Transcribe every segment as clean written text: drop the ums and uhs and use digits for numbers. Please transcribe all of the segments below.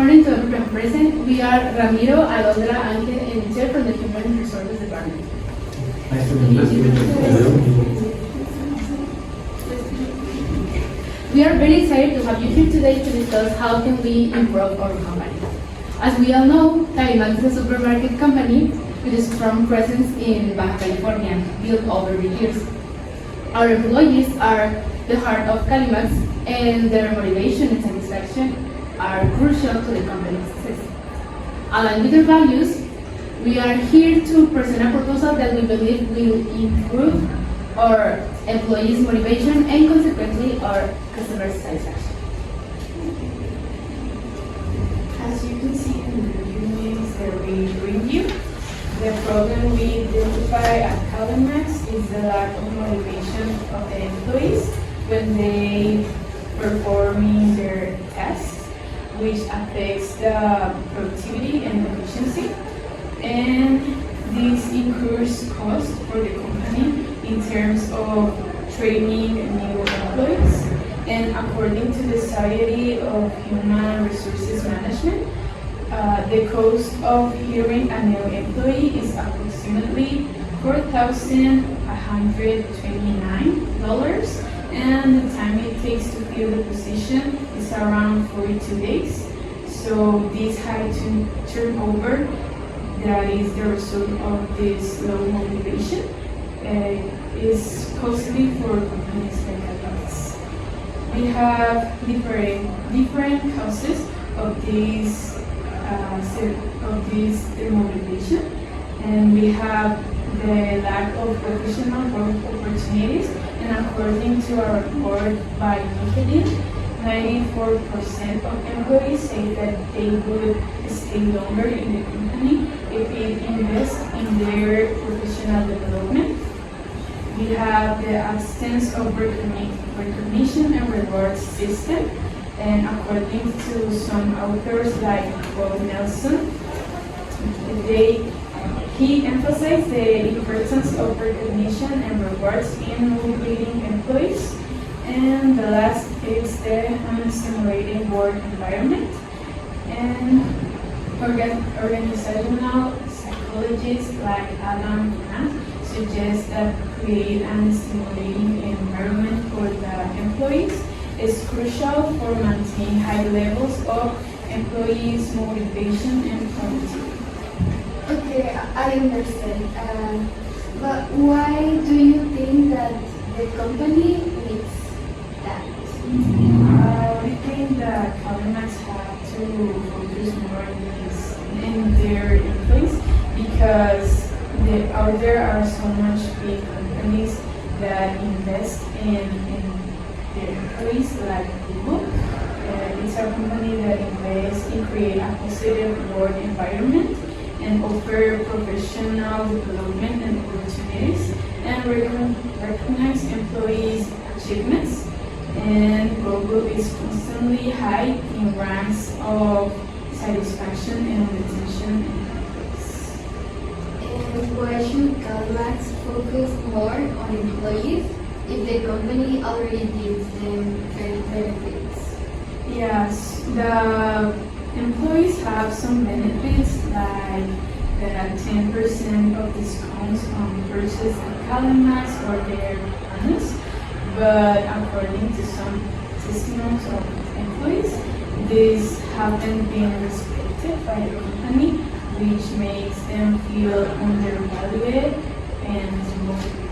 morning to everyone present. We are Ramiro, Alondra, Angel, and Michelle from the Human Resources Department. Nice to meet you. We are very excited to have you here today to discuss how can we improve our company. As we all know, Calimax is a supermarket company with a strong presence in Baja California, built over the years. Our employees are the heart of Calimax, and their motivation and satisfaction are crucial to the company's success. Aligned with their values, we are here to present a proposal that we believe will improve our employees' motivation and consequently our customer satisfaction. As you can see in the documents that we bring you, the problem we identify at Calimax is the lack of motivation of the employees when they performing their tasks, which affects the productivity and efficiency. And this incurs cost for the company in terms of training new employees. And according to the Society of Human Resources Management, the cost of hiring a new employee is approximately $4,129, and the time it takes to fill the position is around 42 days. So this high turnover that is the result of this low motivation is costly for companies like ours. We have different causes of this demotivation, and we have the lack of professional work opportunities. And according to a report by LinkedIn, 94% of employees say that they would stay longer in the company if it invests in their professional development. We have the absence of recognition and reward system. And according to some authors like Bob Nelson, he emphasized the importance of recognition and rewards in motivating employees. And the last is the unstimulating work environment. And organizational psychologists like Adam Grant suggest that create an stimulating environment for the employees is crucial for maintaining high levels of employees' motivation and productivity. Okay, I understand. But why do you think that the company needs that? We think that Calimax have to focus more in their employees because there are so much big companies that invest in their employees, like Google. It's a company that invests in create a positive work environment and offer professional development and opportunities and recognize employees' achievements. And Google is constantly high in ranks of satisfaction and retention in employees. And why should Calimax focus more on employees if the company already gives them benefits? Yes, the employees have some benefits like the 10% of discounts on purchases at Calimax or their partners. But according to some testimonies of employees, these haven't been respected by the company, which makes them feel undervalued and demotivated.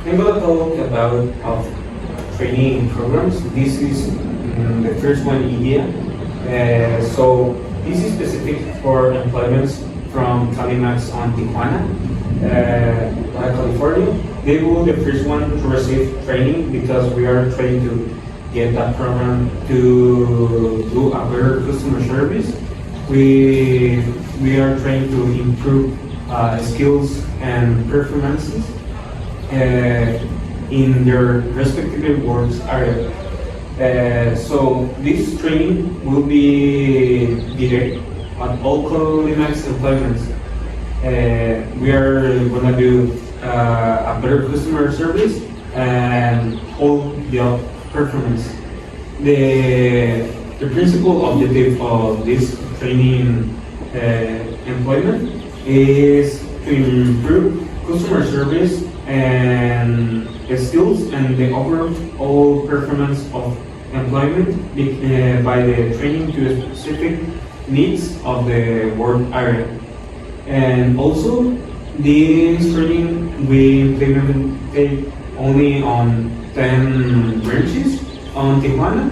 I'm going to talk about training programs. This is the first one, India. So this is specific for employments from Calimax on Tijuana, Baja California. They will be the first one to receive training because we are trying to get that program to do a better customer service. We are trying to improve skills and performances in their respective work area. So this training will be direct on all Calimax employments. We are going to do a better customer service and all job performance. The principal objective of this training employment is to improve customer service and skills and the overall performance of employment by the training to specific needs of the work area. And also, this training we implemented only on 10 branches on Tijuana,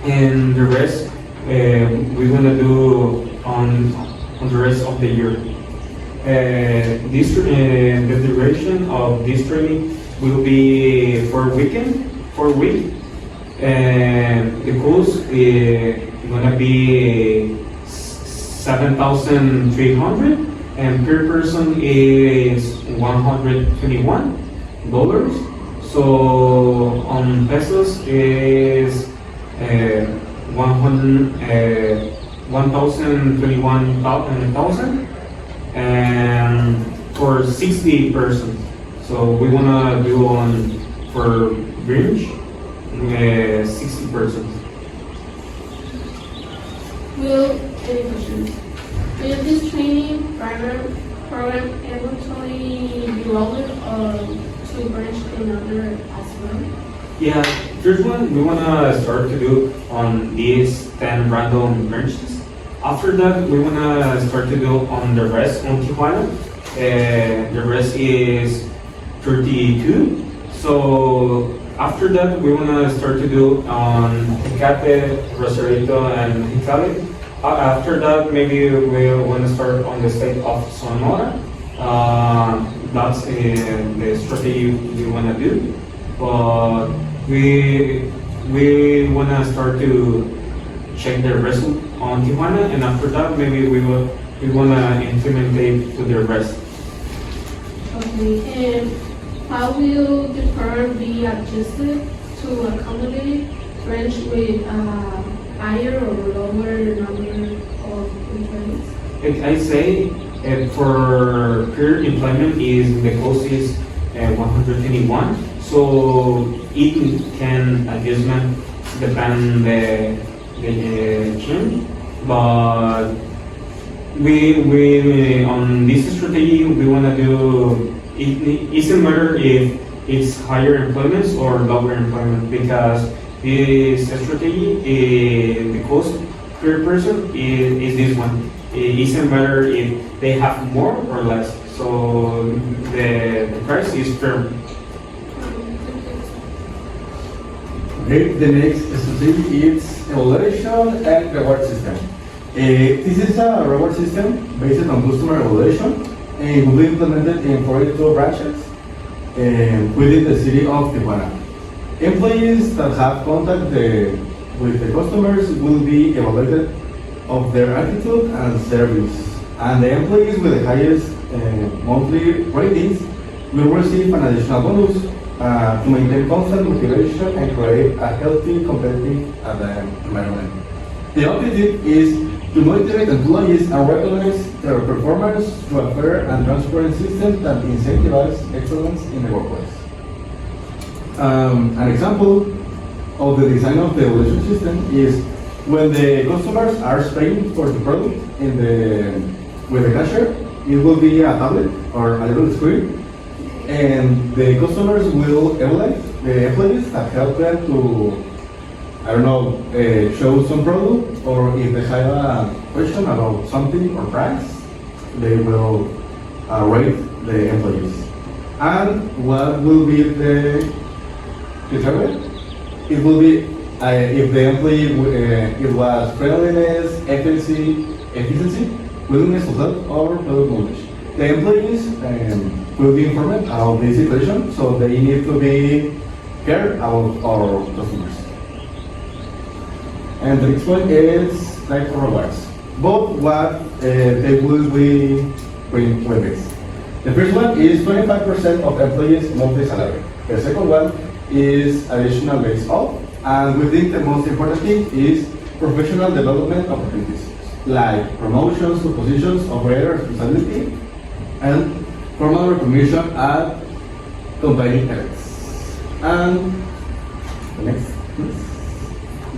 and the rest we're gonna do on the rest of the year. The duration of this training will be for week, and the course is gonna be 7,300, and per person is $121. So on pesos is 1,021,000, and for 60 persons. So we wanna do on for range 60 persons. Any questions? Will this training program eventually be rolled to branch another as well? Yeah, first one we wanna start to do on these 10 random branches. After that, we wanna start to do on the rest on Tijuana. The rest is 32. So after that, we wanna start to do on Tecate, Rosarito, and Mexicali. After that, maybe we wanna start on the state of Sonora. That's the strategy we wanna do. But we wanna start to check the result on Tijuana, and after that, maybe we wanna implement it to the rest. Okay, and how will the program be adjusted to accommodate branch with higher or lower number of employees? I say for per employment is the cost is 121, so it can adjustment depend the team, but we on this strategy we wanna do it doesn't matter if it's higher employments or lower employment, because this strategy the cost per person is this one. It doesn't matter if they have more or less, so the price is firm. Okay, the next strategy is evaluation and reward system. This is a reward system based on customer evaluation, and it will be implemented in 42 branches within the city of Tijuana. Employees that have contact with the customers will be evaluated of their attitude and service, and the employees with the highest monthly ratings will receive an additional bonus to maintain constant motivation and create a healthy, competitive environment. The objective is to motivate employees and recognize their performance through a fair and transparent system that incentivizes excellence in the workplace. An example of the design of the evaluation system is when the customers are paying for the product with the cashier, it will be a tablet or a little screen, and the customers will evaluate the employees that help them to, show some product, or if they have a question about something or price, they will rate the employees. And what will be the target? It will be if the employee it was friendliness, efficiency, willingness to help, or product knowledge. The employees will be informed about the situation, so they need to be care about our customers. And the next one is type of rewards. Both what they will be bring with this. The first one is 25% of employees' monthly salary. The second one is additional days off. And within the most important thing is professional development opportunities, like promotions to positions of greater responsibility and formal recognition at company events. And the next, please.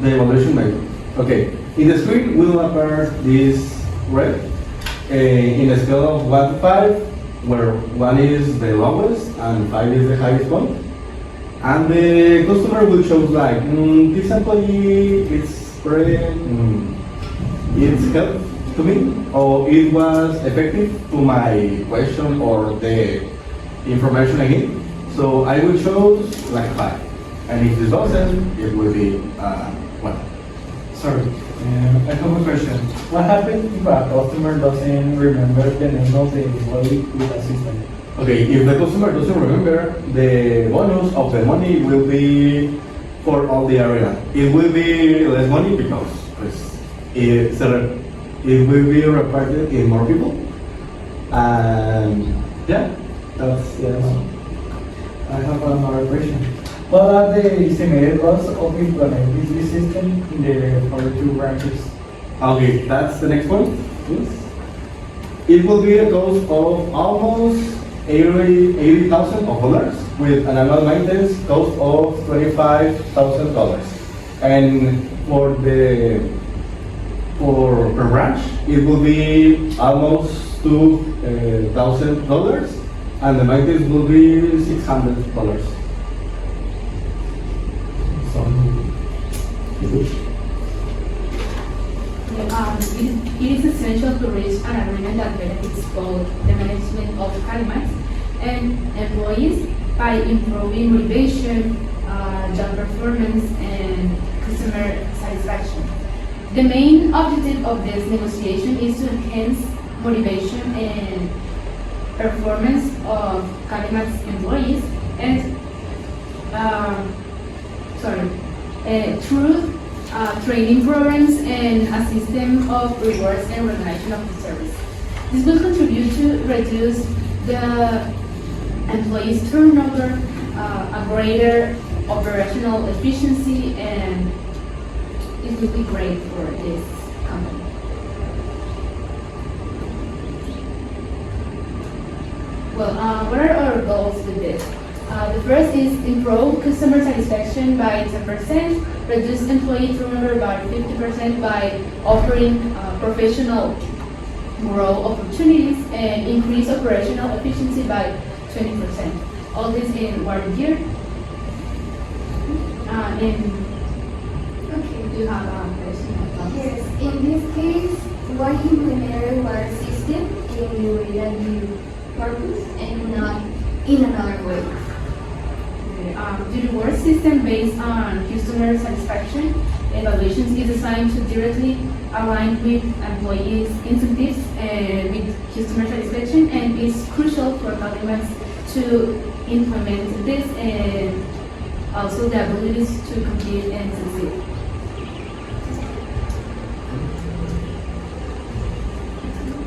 The evaluation method. Okay, in the screen will appear this red in a scale of 1 to 5, where 1 is the lowest and 5 is the highest one. And the customer will show like, this employee is very, it's helped to me, or it was effective to my question or the information I need. So I will choose like 5. And if it doesn't, it will be 1. Sorry, I have a question. What happens if a customer doesn't remember the name of the employee with a system? Okay, if the customer doesn't remember, the bonus of the money will be for all the area. It will be less money because pues, it will be reparted in more people. And yeah, that's yes. I have another question. What are the estimated costs of implementing this system in the 42 branches? Okay, that's the next one. Please. It will be a cost of almost $80,000 with an annual maintenance cost of $25,000. And for per branch, it will be almost $2,000, and the maintenance will be $600. It is essential to reach an agreement that benefits both the management of Calimax and employees by improving motivation, job performance, and customer satisfaction. The main objective of this negotiation is to enhance motivation and performance of Calimax employees and through training programs and a system of rewards and recognition of the service. This will contribute to reduce the employees' turnover, a greater operational efficiency, and it will be great for this company. Well, what are our goals with this? The first is improve customer satisfaction by 10%, reduce employee turnover by 50% by offering professional growth opportunities, and increase operational efficiency by 20%. All this in 1 year. Okay. Do you have a question about this? Yes, in this case, why implement a reward system in the way that you purpose and not in another way? The reward system based on customer satisfaction evaluations is designed to directly align with employees' incentives and with customer satisfaction, and is crucial for Calimax to implement this and also the abilities to compete and succeed.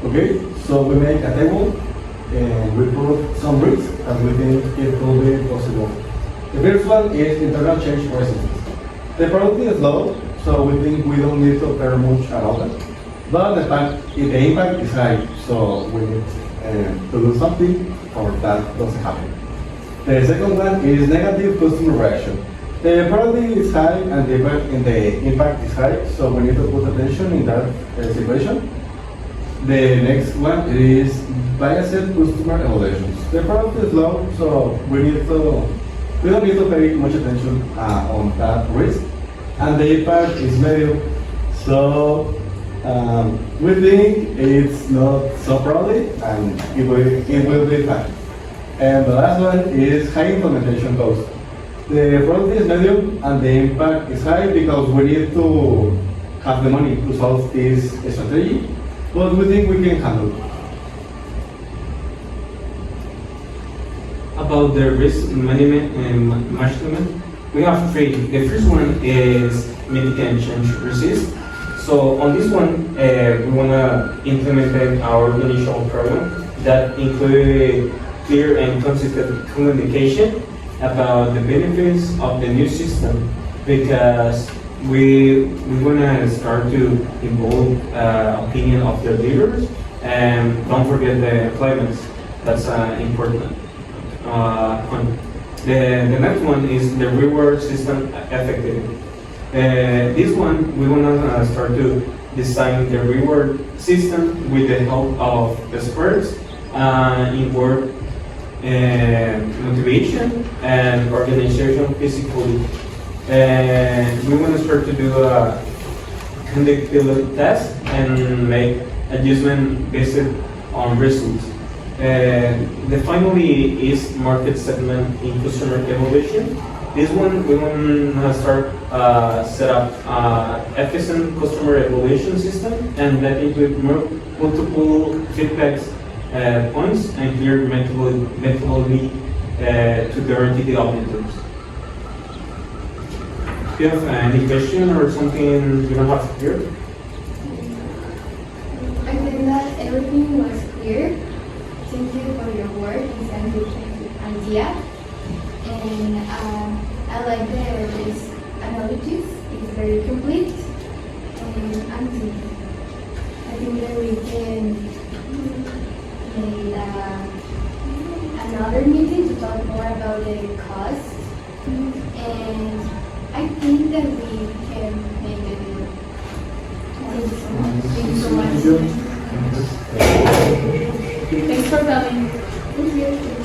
Okay, so we make a table and we put some risks that we think it will be possible. The first one is internal change resistance. The probability is low, so we think we don't need to care much about it. But the impact is high, so we need to do something or that doesn't happen. The second one is negative customer reaction. The probability is high and the impact is high, so we need to put attention in that situation. The next one is biased customer evaluations. The probability is low, so we don't need to pay much attention on that risk. And the impact is medium, so we think it's not so probably, and it will be fine. And the last one is high implementation cost. The probability is medium and the impact is high because we need to have the money to solve this strategy, but we think we can handle it. About the risk management, we have three. The first one is mitigate change resist. So on this one, we want to implement our initial program that include clear and consistent communication about the benefits of the new system, because we want to start to involve opinion of the leaders, and don't forget the employments. That's important point. The next one is the reward system effectivity. This one, we want to start to design the reward system with the help of experts in work motivation and organization physically. We want to start to do a conduct pilot test and make adjustment based on results. The finally is market segment in customer evaluation. This one we want to start set up efficient customer evaluation system and that include multiple feedbacks points and clear methodology to guarantee the objectives. Do you have any question or something you don't have here? I think that everything was clear. Thank you for your work and scientific idea. And I like this analogies. It's very complete. And I think that we can make another meeting to talk more about the cost. And I think that we can make a deal. Thank you so much. Thank you so much. Thank you. Thanks for coming. Thank you.